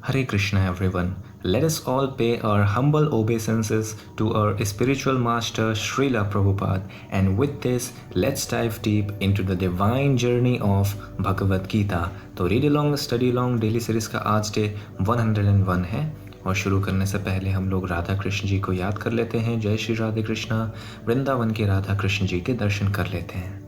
Hare Krishna everyone. Let us all pay our humble obeisances to our spiritual master Srila Prabhupada, and with this let's dive deep into the divine journey of Bhagavad Gita. तो read along study along daily series का आज day 101 है और शुरू करने से पहले हम लोग राधा कृष्ण जी को याद कर लेते हैं। जय श्री राधे कृष्णा। वृंदावन के राधा कृष्ण जी के दर्शन कर लेते हैं।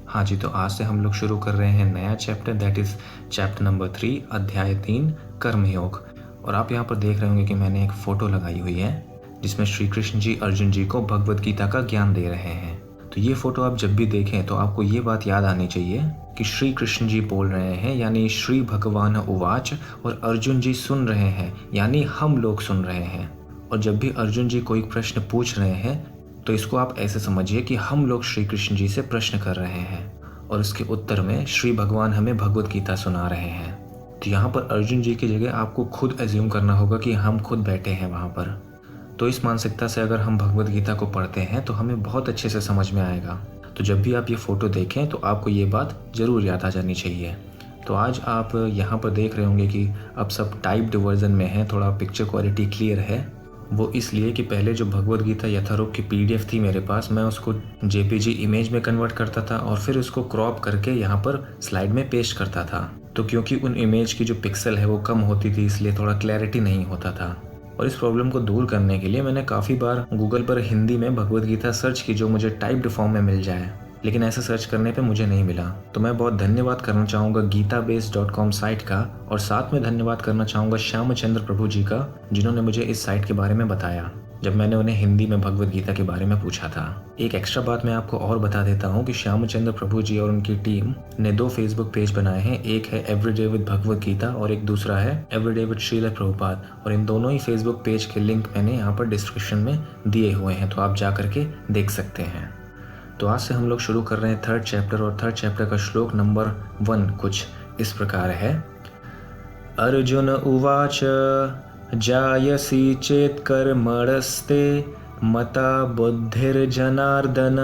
हाँ जी, तो आज से हम लोग शुरू कर रहे हैं नया chapter, that is chapter number 3, अध्याय 3 कर्मयोग। और आप यहाँ पर देख रहे होंगे कि मैंने एक फ़ोटो लगाई हुई है जिसमें श्री कृष्ण जी अर्जुन जी को भगवद गीता का ज्ञान दे रहे हैं। तो ये फ़ोटो आप जब भी देखें तो आपको ये बात याद आनी चाहिए कि श्री कृष्ण जी बोल रहे हैं यानी श्री भगवान उवाच, और अर्जुन जी सुन रहे हैं यानी हम लोग सुन रहे हैं। और जब भी अर्जुन जी कोई प्रश्न पूछ रहे हैं तो इसको आप ऐसे समझिए कि हम लोग श्री कृष्ण जी से प्रश्न कर रहे हैं और इसके उत्तर में श्री भगवान हमें भगवद गीता सुना रहे हैं। तो यहाँ पर अर्जुन जी की जगह आपको खुद एज्यूम करना होगा कि हम खुद बैठे हैं वहाँ पर। तो इस मानसिकता से अगर हम भगवद गीता को पढ़ते हैं तो हमें बहुत अच्छे से समझ में आएगा। तो जब भी आप ये फ़ोटो देखें तो आपको ये बात ज़रूर याद आ जानी चाहिए। तो आज आप यहाँ पर देख रहे होंगे कि अब सब टाइप्ड वर्जन में है, थोड़ा पिक्चर क्वालिटी क्लियर है। वो इसलिए कि पहले जो भगवद गीता यथारूप की PDF थी मेरे पास, मैं उसको JPG इमेज में कन्वर्ट करता था और फिर उसको क्रॉप करके यहाँ पर स्लाइड में पेस्ट करता था। तो क्योंकि उन इमेज की जो पिक्सल है वो कम होती थी इसलिए थोड़ा क्लैरिटी नहीं होता था। और इस प्रॉब्लम को दूर करने के लिए मैंने काफ़ी बार गूगल पर हिंदी में भगवद गीता सर्च की जो मुझे टाइप्ड फॉर्म में मिल जाए, लेकिन ऐसे सर्च करने पे मुझे नहीं मिला। तो मैं बहुत धन्यवाद करना चाहूँगा gitabase.com साइट का, और साथ में धन्यवाद करना चाहूँगा श्यामचंद्र प्रभु जी का जिन्होंने मुझे इस साइट के बारे में बताया जब मैंने उन्हें हिंदी में भगवद गीता के बारे में पूछा था। एक एक्स्ट्रा बात मैं आपको और बता देता हूँ कि श्यामचंद्र प्रभु जी और उनकी टीम ने 2 फेसबुक पेज बनाए हैं। एक है एवरीडे विद भगवद गीता और एक दूसरा है एवरीडे विद श्रील प्रभुपाद, और इन दोनों ही फेसबुक पेज के लिंक मैंने यहाँ पर डिस्क्रिप्शन में दिए हुए हैं, तो आप जा करके देख सकते हैं। तो आज से हम लोग शुरू कर रहे हैं 3rd चैप्टर, और 3rd चैप्टर का श्लोक नंबर 1 कुछ इस प्रकार है। अर्जुन उवाच जायसी चेत कर्मणस्ते मता बुद्धिर्जनार्दन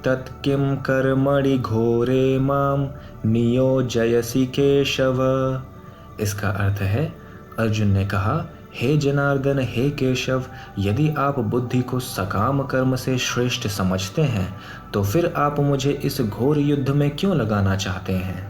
तत्किं कर्मणि घोरे माम नियोजयसि केशव। इसका अर्थ है, अर्जुन ने कहा, हे जनार्दन, हे केशव, यदि आप बुद्धि को सकाम कर्म से श्रेष्ठ समझते हैं तो फिर आप मुझे इस घोर युद्ध में क्यों लगाना चाहते हैं।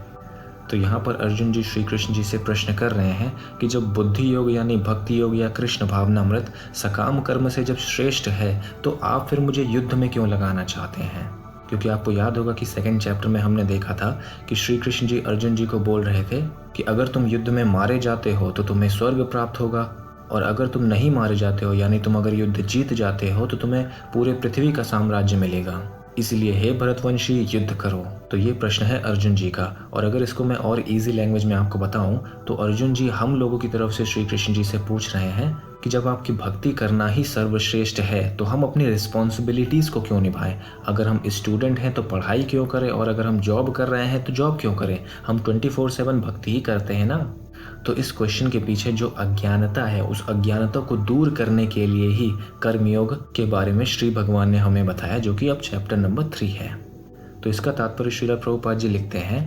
तो यहाँ पर अर्जुन जी श्री कृष्ण जी से प्रश्न कर रहे हैं कि जब बुद्धि योग यानी भक्ति योग या कृष्ण भावनामृत सकाम कर्म से जब श्रेष्ठ है तो आप फिर मुझे युद्ध में क्यों लगाना चाहते हैं। क्योंकि आपको याद होगा कि 2nd चैप्टर में हमने देखा था कि श्री कृष्ण जी अर्जुन जी को बोल रहे थे कि अगर तुम युद्ध में मारे जाते हो तो तुम्हें स्वर्ग प्राप्त होगा, और अगर तुम नहीं मारे जाते हो यानी तुम अगर युद्ध जीत जाते हो तो तुम्हें पूरे पृथ्वी का साम्राज्य मिलेगा। इसलिए हे भरतवंशी, युद्ध करो। तो ये प्रश्न है अर्जुन जी का। और अगर इसको मैं और इजी लैंग्वेज में आपको बताऊं तो अर्जुन जी हम लोगों की तरफ से श्री कृष्ण जी से पूछ रहे हैं कि जब आपकी भक्ति करना ही सर्वश्रेष्ठ है तो हम अपनी रिस्पॉन्सिबिलिटीज़ को क्यों निभाएं। अगर हम स्टूडेंट हैं तो पढ़ाई क्यों करें, और अगर हम जॉब कर रहे हैं तो जॉब क्यों करें। हम 24/7 भक्ति ही करते हैं ना। तो इस क्वेश्चन के पीछे जो अज्ञानता है उस अज्ञानता को दूर करने के लिए ही कर्मयोग के बारे में श्री भगवान ने हमें बताया, जो कि अब चैप्टर नंबर 3 है। तो इसका तात्पर्य श्रील प्रभुपाद जी लिखते हैं,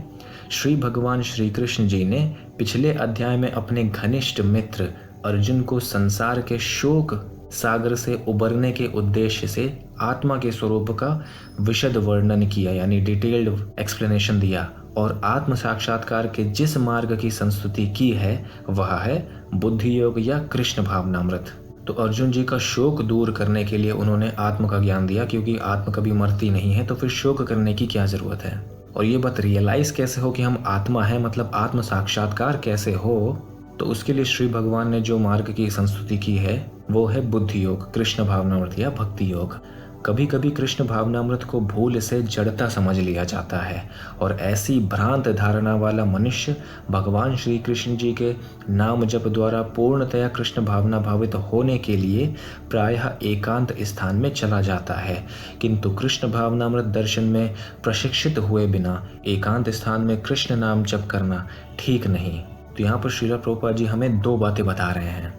श्री भगवान श्री कृष्ण जी ने पिछले अध्याय में अपने घनिष्ठ मित्र अर्जुन को संसार के शोक सागर से उबरने के उद्देश्य से आत्मा के स्वरूप का विशद वर्णन किया यानी डिटेल्ड एक्सप्लेनेशन दिया, और आत्म साक्षात्कार के जिस मार्ग की संस्तुति की है वह है बुद्धि योग या कृष्ण भावनामृत। तो अर्जुन जी का शोक दूर करने के लिए उन्होंने आत्म का ज्ञान दिया, क्योंकि आत्मा कभी मरती नहीं है तो फिर शोक करने की क्या जरूरत है। और ये बात रियलाइज कैसे हो कि हम आत्मा है, मतलब आत्म साक्षात्कार कैसे हो, तो उसके लिए श्री भगवान ने जो मार्ग की संस्तुति की है वो है बुद्धि योग, कृष्ण भावनामृत या भक्ति योग। कभी कभी कृष्ण भावनामृत को भूल से जड़ता समझ लिया जाता है, और ऐसी भ्रांत धारणा वाला मनुष्य भगवान श्री कृष्ण जी के नाम जप द्वारा पूर्णतया कृष्ण भावना भावित होने के लिए प्रायः एकांत स्थान में चला जाता है, किंतु कृष्ण भावनामृत दर्शन में प्रशिक्षित हुए बिना एकांत स्थान में कृष्ण नाम जप करना ठीक नहीं। तो यहाँ पर श्रील प्रभुपाद जी हमें 2 बातें बता रहे हैं।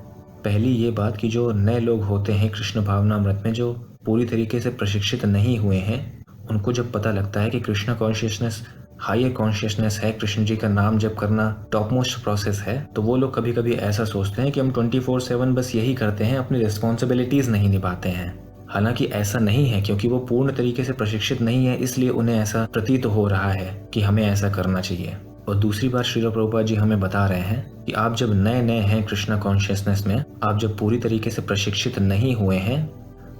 पहली ये बात कि जो नए लोग होते हैं कृष्ण भावनामृत में, जो पूरी तरीके से प्रशिक्षित नहीं हुए हैं, उनको जब पता लगता है कि कृष्णा कॉन्शियसनेस हायर कॉन्शियसनेस है, कृष्ण जी का नाम जप करना टॉप मोस्ट प्रोसेस है, तो वो लोग कभी कभी ऐसा सोचते हैं कि हम 24/7 बस यही करते हैं, अपनी रिस्पॉन्सिबिलिटीज नहीं निभाते हैं। हालांकि ऐसा नहीं है, क्योंकि वो पूर्ण तरीके से प्रशिक्षित नहीं है, इसलिए उन्हें ऐसा प्रतीत हो रहा है कि हमें ऐसा करना चाहिए। और दूसरी बात श्रील प्रभुपाद जी हमें बता रहे हैं कि आप जब नए नए हैं कृष्णा कॉन्शियसनेस में, आप जब पूरी तरीके से प्रशिक्षित नहीं हुए हैं,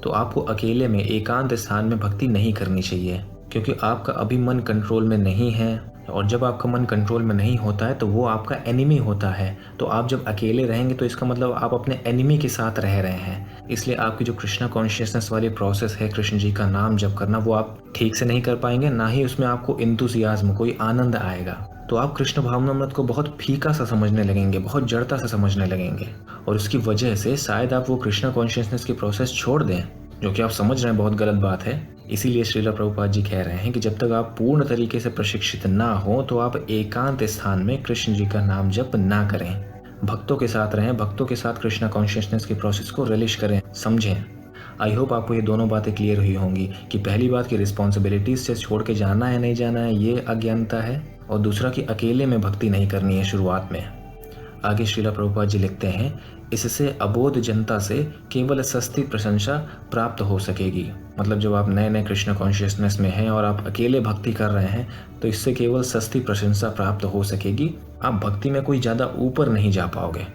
तो आपको अकेले में एकांत स्थान में भक्ति नहीं करनी चाहिए, क्योंकि आपका अभी मन कंट्रोल में नहीं है। और जब आपका मन कंट्रोल में नहीं होता है तो वो आपका एनिमी होता है। तो आप जब अकेले रहेंगे तो इसका मतलब आप अपने एनिमी के साथ रह रहे हैं। इसलिए आपकी जो कृष्णा कॉन्शियसनेस वाली प्रोसेस है, कृष्ण जी का नाम जप करना, वो आप ठीक से नहीं कर पाएंगे, ना ही उसमें आपको इंतुसियाज्म, कोई आनंद आएगा। तो आप कृष्ण भावनामृत को बहुत फीका सा समझने लगेंगे, बहुत जड़ता सा समझने लगेंगे, और उसकी वजह से शायद आप वो कृष्णा कॉन्शियसनेस की प्रोसेस छोड़ दें, जो कि आप समझ रहे हैं बहुत गलत बात है। इसीलिए श्रील प्रभुपाद जी कह रहे हैं कि जब तक आप पूर्ण तरीके से प्रशिक्षित ना हो तो आप एकांत स्थान में कृष्ण जी का नाम जप ना करें, भक्तों के साथ रहें, भक्तों के साथ कृष्णा कॉन्शियसनेस की प्रोसेस को रिलीज करें, समझें। आई होप आपको ये दोनों बातें क्लियर हुई होंगी कि पहली बात की रिस्पॉन्सिबिलिटीज से छोड़ के जाना है नहीं जाना है, ये अज्ञानता है, और दूसरा कि अकेले में भक्ति नहीं करनी है शुरुआत में। आगे श्रील प्रभुपाद जी लिखते हैं, इससे अबोध जनता से केवल सस्ती प्रशंसा प्राप्त हो सकेगी। मतलब जब आप नए नए कृष्ण कॉन्शियसनेस में हैं और आप अकेले भक्ति कर रहे हैं तो इससे केवल सस्ती प्रशंसा प्राप्त हो सकेगी, आप भक्ति में कोई ज़्यादा ऊपर नहीं जा पाओगे।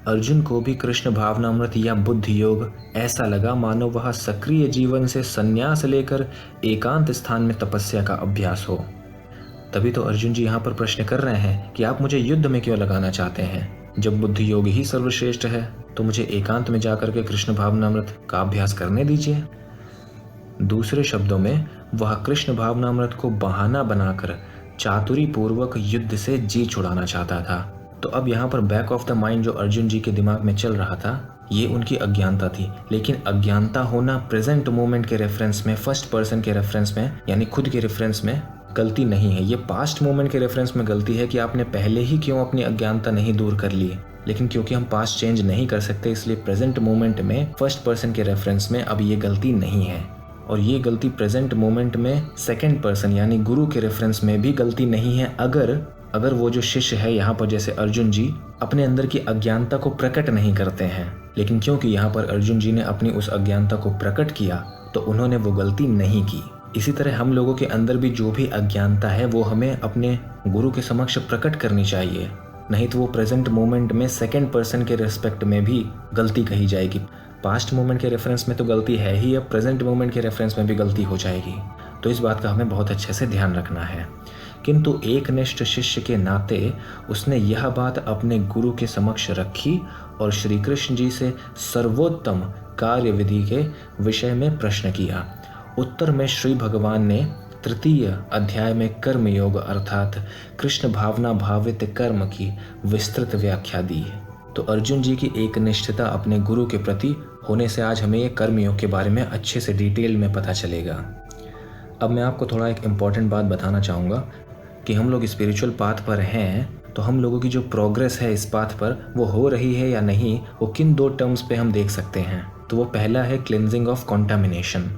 अर्जुन को भी कृष्ण भावनामृत या बुद्धि योग ऐसा लगा मानो वह सक्रिय जीवन से संन्यास लेकर एकांत स्थान में तपस्या का अभ्यास हो। तभी तो अर्जुन जी यहाँ पर प्रश्न कर रहे हैं कि आप मुझे युद्ध में क्यों लगाना चाहते हैं? जब बुद्धि योग ही सर्वश्रेष्ठ है तो मुझे एकांत में जाकर के कृष्ण भावनामृत का अभ्यास करने दीजिए। दूसरे शब्दों में, वह कृष्ण भावनामृत को बहाना बनाकर चातुरी पूर्वक युद्ध से जी छुड़ाना चाहता था। तो अब यहाँ पर बैक ऑफ द माइंड जो अर्जुन जी के दिमाग में चल रहा था, ये उनकी अज्ञानता थी। लेकिन अज्ञानता होना प्रेजेंट मोमेंट के रेफरेंस में, फर्स्ट पर्सन के रेफरेंस में, यानी खुद के रेफरेंस में गलती नहीं है। ये पास्ट मोमेंट के रेफरेंस में गलती है कि आपने पहले ही क्यों अपनी अज्ञानता नहीं दूर कर ली। लेकिन क्योंकि हम पास्ट चेंज नहीं कर सकते, इसलिए प्रेजेंट मोमेंट में फर्स्ट पर्सन के रेफरेंस में अब ये गलती नहीं है। और ये गलती प्रेजेंट मोमेंट में सेकंड पर्सन यानी गुरु के रेफरेंस में भी गलती नहीं है, अगर वो जो शिष्य है यहाँ पर जैसे अर्जुन जी अपने अंदर की अज्ञानता को प्रकट नहीं करते हैं। लेकिन क्योंकि यहाँ पर अर्जुन जी ने अपनी उस अज्ञानता को प्रकट किया तो उन्होंने वो गलती नहीं की। इसी तरह हम लोगों के अंदर भी जो भी अज्ञानता है वो हमें अपने गुरु के समक्ष प्रकट करनी चाहिए, नहीं तो वो प्रेजेंट मोमेंट में सेकंड पर्सन के रिस्पेक्ट में भी गलती कही जाएगी। पास्ट मोमेंट के रेफरेंस में तो गलती है ही, अब प्रेजेंट मोमेंट के रेफरेंस में भी गलती हो जाएगी। तो इस बात का हमें बहुत अच्छे से ध्यान रखना है। किंतु एक निष्ठ शिष्य के नाते उसने यह बात अपने गुरु के समक्ष रखी और श्री कृष्ण जी से सर्वोत्तम कार्य विधि के विषय में प्रश्न किया। उत्तर में श्री भगवान ने तृतीय अध्याय में कर्म योग अर्थात कृष्ण भावना भावित कर्म की विस्तृत व्याख्या दी है। तो अर्जुन जी की एक निष्ठता अपने गुरु के प्रति होने से आज हमें ये कर्म योग के बारे में अच्छे से डिटेल में पता चलेगा। अब मैं आपको थोड़ा एक इम्पॉर्टेंट बात बताना चाहूँगा कि हम लोग स्पिरिचुअल पाथ पर हैं तो हम लोगों की जो प्रोग्रेस है इस पाथ पर वो हो रही है या नहीं, वो किन दो टर्म्स पे हम देख सकते हैं। तो वो पहला है क्लिनजिंग ऑफ कॉन्टामिनेशन।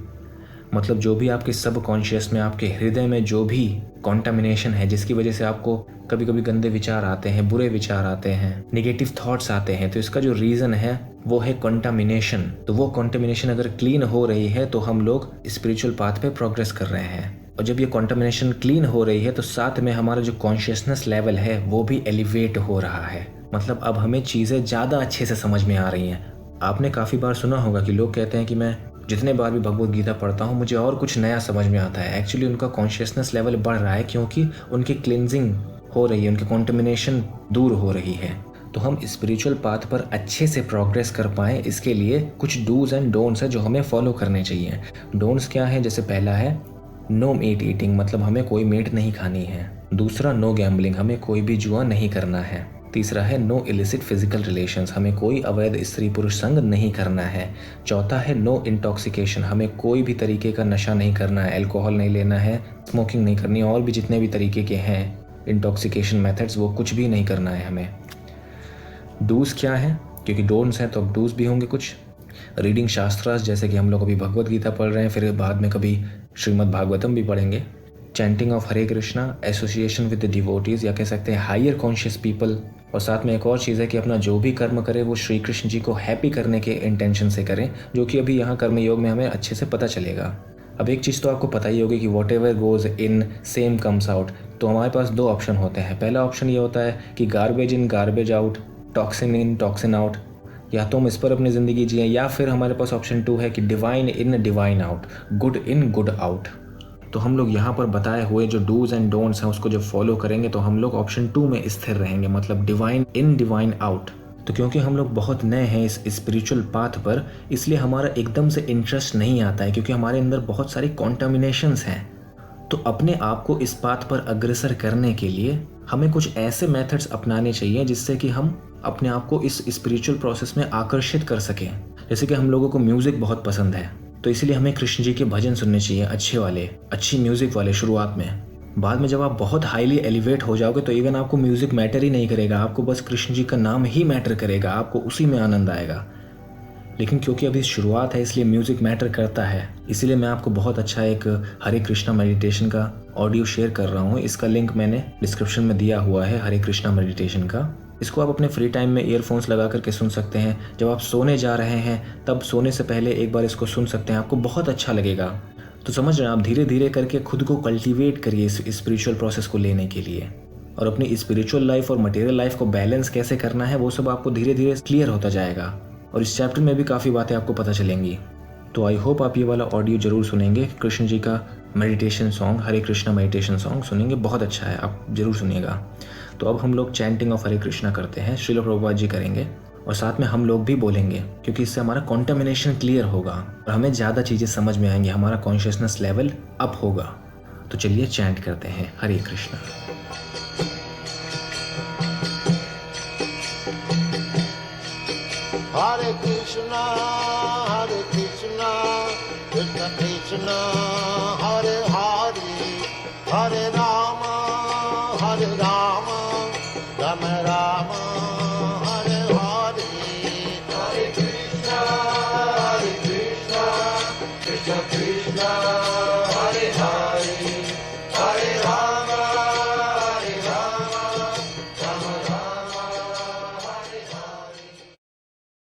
मतलब जो भी आपके सब कॉन्शियस में, आपके हृदय में जो भी कॉन्टामिनेशन है जिसकी वजह से आपको कभी कभी गंदे विचार आते हैं, बुरे विचार आते हैं, नेगेटिव थॉट्स आते हैं, तो इसका जो रीज़न है वो है कॉन्टामिनेशन। तो वो कॉन्टामिनेशन अगर क्लीन हो रही है तो हम लोग स्पिरिचुअल पाथ पे प्रोग्रेस कर रहे हैं। और जब ये कॉन्टामिनेशन क्लीन हो रही है तो साथ में हमारा जो कॉन्शियसनेस लेवल है वो भी एलिवेट हो रहा है। मतलब अब हमें चीज़ें ज़्यादा अच्छे से समझ में आ रही हैं। आपने काफ़ी बार सुना होगा कि लोग कहते हैं कि मैं जितने बार भी भगवत गीता पढ़ता हूँ मुझे और कुछ नया समझ में आता है। एक्चुअली उनका कॉन्शियसनेस लेवल बढ़ रहा है क्योंकि उनकी क्लिनजिंग हो रही है, उनकी कॉन्टामिनेशन दूर हो रही है। तो हम स्पिरिचुअल पाथ पर अच्छे से प्रोग्रेस कर पाएँ इसके लिए कुछ डूज एंड डोंट्स है जो हमें फॉलो करने चाहिए। डोंट्स क्या है? जैसे पहला है नो मीट ईटिंग, मतलब हमें कोई मीट नहीं खानी है। दूसरा नो गैम्बलिंग, हमें कोई भी जुआ नहीं करना है। तीसरा है नो इलिसिट फिजिकल रिलेशंस, हमें कोई अवैध स्त्री पुरुष संग नहीं करना है। चौथा है नो इंटॉक्सिकेशन, हमें कोई भी तरीके का नशा नहीं करना है, अल्कोहल नहीं लेना है, स्मोकिंग नहीं करनी, और भी जितने भी तरीके के हैं इंटॉक्सिकेशन मेथड्स वो कुछ भी नहीं करना है हमें। डूज क्या है? क्योंकि डोंट्स हैं तो अब डूज भी होंगे कुछ। रीडिंग शास्त्रास, जैसे कि हम लोग अभी भगवत गीता पढ़ रहे हैं, फिर बाद में कभी श्रीमद् भागवतम भी पढ़ेंगे। Chanting of Hare Krishna, association with the devotees, या कह सकते हैं हायर कॉन्शियस पीपल। और साथ में एक और चीज़ है कि अपना जो भी कर्म करें वो श्री कृष्ण जी को हैप्पी करने के इंटेंशन से करें, जो कि अभी यहाँ कर्मयोग में हमें अच्छे से पता चलेगा। अब एक चीज़ तो आपको पता ही होगी कि what ever goes in same comes out. तो हमारे पास दो ऑप्शन होते हैं। पहला ऑप्शन ये होता है कि garbage in garbage out, toxin in toxin out, या तो हम इस पर अपनी ज़िंदगी जिए, या फिर हमारे पास ऑप्शन 2 है कि divine in divine out, good in good out. तो हम लोग यहाँ पर बताए हुए जो डूज एंड डोंट्स हैं उसको जब फॉलो करेंगे तो हम लोग ऑप्शन 2 में स्थिर रहेंगे, मतलब डिवाइन इन डिवाइन आउट। तो क्योंकि हम लोग बहुत नए हैं इस स्पिरिचुअल पाथ पर, इसलिए हमारा एकदम से इंटरेस्ट नहीं आता है, क्योंकि हमारे अंदर बहुत सारी कॉन्टामिनेशंस हैं। तो अपने आप को इस पाथ पर अग्रसर करने के लिए हमें कुछ ऐसे मेथड्स अपनाने चाहिए जिससे कि हम अपने आप को इस स्पिरिचुअल प्रोसेस में आकर्षित कर सकें। जैसे कि हम लोगों को म्यूज़िक बहुत पसंद है, तो इसलिए हमें कृष्ण जी के भजन सुनने चाहिए, अच्छे वाले, अच्छी म्यूज़िक वाले शुरुआत में। बाद में जब आप बहुत हाईली एलिवेट हो जाओगे तो इवन आपको म्यूज़िक मैटर ही नहीं करेगा, आपको बस कृष्ण जी का नाम ही मैटर करेगा, आपको उसी में आनंद आएगा। लेकिन क्योंकि अभी शुरुआत है इसलिए म्यूज़िक मैटर करता है, इसीलिए मैं आपको बहुत अच्छा एक हरे कृष्णा मेडिटेशन का ऑडियो शेयर कर रहा हूँ। इसका लिंक मैंने डिस्क्रिप्शन में दिया हुआ है, हरे कृष्णा मेडिटेशन का। इसको आप अपने फ्री टाइम में ईयरफोन्स लगा करके सुन सकते हैं। जब आप सोने जा रहे हैं तब सोने से पहले एक बार इसको सुन सकते हैं, आपको बहुत अच्छा लगेगा। तो समझ रहे हैं, आप धीरे धीरे करके खुद को कल्टीवेट करिए इस स्पिरिचुअल प्रोसेस को लेने के लिए। और अपनी स्पिरिचुअल लाइफ और मटेरियल लाइफ को बैलेंस कैसे करना है वो सब आपको धीरे धीरे क्लियर होता जाएगा, और इस चैप्टर में भी काफ़ी बातें आपको पता चलेंगी। तो आई होप आप ये वाला ऑडियो जरूर सुनेंगे। कृष्ण जी का मेडिटेशन सॉन्ग, हरे कृष्णा मेडिटेशन सॉन्ग सुनेंगे, बहुत अच्छा है, आप जरूर सुनिएगा। तो अब हम लोग चैंटिंग ऑफ हरे कृष्णा करते हैं, श्रील प्रभुपाद जी करेंगे और साथ में हम लोग भी बोलेंगे, क्योंकि इससे हमारा कॉन्टेमिनेशन क्लियर होगा और हमें ज़्यादा चीज़ें समझ में आएंगी, हमारा कॉन्शियसनेस लेवल अप होगा। तो चलिए चैंट करते हैं हरे Krishna. Hare Krishna, Krishna Krishna, Hare Hare, Hare Rama, Rama Rama